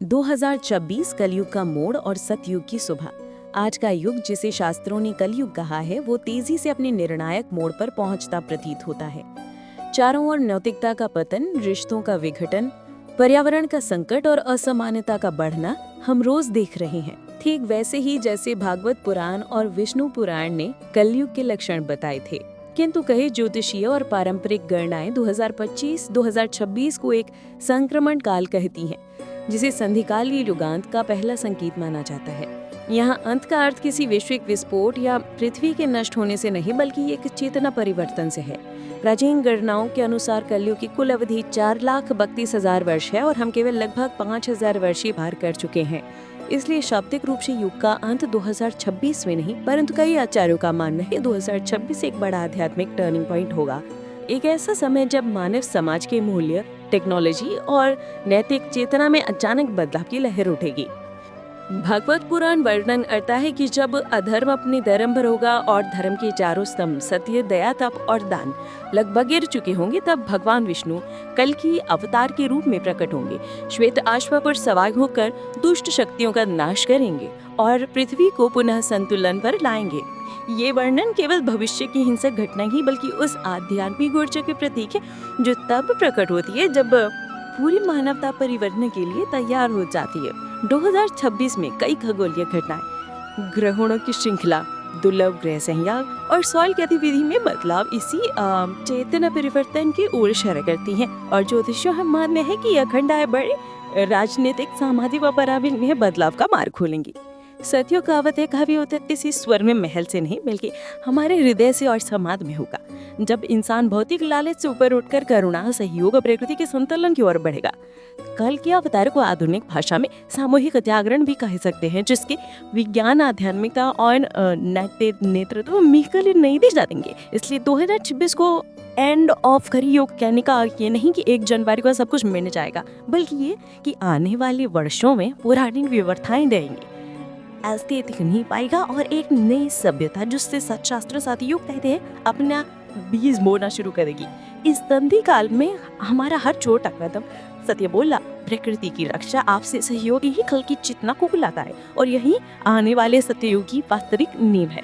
2026 कलयुग का मोड़ और सतयुग की सुबह। आज का युग, जिसे शास्त्रों ने कलयुग कहा है, वो तेजी से अपने निर्णायक मोड़ पर पहुंचता प्रतीत होता है। चारों ओर नैतिकता का पतन, रिश्तों का विघटन, पर्यावरण का संकट और असमानता का बढ़ना हम रोज देख रहे हैं। ठीक वैसे ही जैसे भागवत पुराण और विष्णु पुराण ने कलयुग के लक्षण बताए थे। किंतु कई ज्योतिषीय और पारंपरिक गणनाएं 2025-2026 को एक संक्रमण काल कहती हैं, जिसे संधिकालीन युगांत का पहला संकेत माना जाता है। यहाँ अंत का अर्थ किसी वैश्विक विस्फोट या पृथ्वी के नष्ट होने से नहीं, बल्कि एक चेतना परिवर्तन से है। प्राचीन गणनाओं के अनुसार कलयुग की कुल अवधि 4,32,000 वर्ष है और हम केवल लगभग 5,000 वर्ष ही पार कर चुके हैं। इसलिए शाब्दिक रूप से युग का अंत 2026 में नहीं, परंतु कई आचार्यों का मानना है 2026 एक बड़ा आध्यात्मिक टर्निंग पॉइंट होगा। एक ऐसा समय जब मानव समाज के मूल्य, टेक्नोलॉजी और नैतिक चेतना में अचानक बदलाव की लहर उठेगी। भागवत पुराण वर्णन करता है कि जब अधर्म अपने धर्म पर होगा और धर्म के चारों स्तंभ सत्य, दया, तप और दान लगभग गिर चुके होंगे, तब भगवान विष्णु कल की अवतार के रूप में प्रकट होंगे। श्वेत अश्व पर सवार होकर दुष्ट शक्तियों का नाश करेंगे और पृथ्वी को पुनः संतुलन पर लाएंगे। ये वर्णन केवल भविष्य की हिंसक घटना ही, बल्कि उस आध्यात्मिक ऊर्जा के प्रतीक है जो तब प्रकट होती है जब पूरी मानवता परिवर्तन के लिए तैयार हो जाती है। 2026 में कई खगोलीय घटनाएं, ग्रहणों की श्रृंखला, दुर्लभ ग्रह संयोग और सॉइल गतिविधि में बदलाव इसी चेतना परिवर्तन की ओर इशारा करती हैं। और ज्योतिषियों हम मानते हैं कि यह घटनाएं बड़े राजनीतिक, सामाजिक व पर्यावरण में बदलाव का मार्ग खोलेंगी। सत्यों का अवतरण कभी होता किसी स्वर में महल से नहीं, बल्कि हमारे हृदय से और समाज में होगा। जब इंसान भौतिक लालच से ऊपर उठकर करुणा, सहयोग और प्रकृति के संतुलन की ओर बढ़ेगा। कल के अवतार को आधुनिक भाषा में सामूहिक जागरण भी कह सकते हैं, जिसके विज्ञान, आध्यात्मिकता और नैतिक नेतृत्व मिलकर नई दिशा देंगे। इसलिए 2026 को एंड ऑफ कलयुग कहने का अर्थ ये नहीं कि 1 जनवरी को सब कुछ मिट जाएगा, बल्कि ये कि आने वाले वर्षों में पुरानी व्यवस्थाएं देंगी, अस्तित्व नहीं पाएगा और एक नई सभ्यता, जिससे सच्चास्त्र साथ युग कहते हैं, अपना बीज बोना शुरू करेगी। इस संधि काल में हमारा हर छोटा कदम सत्य बोला, प्रकृति की रक्षा, आपसे सहयोग ही कल की चेतना को बुलाता है और यही आने वाले सत्ययुग की वास्तविक नींव है।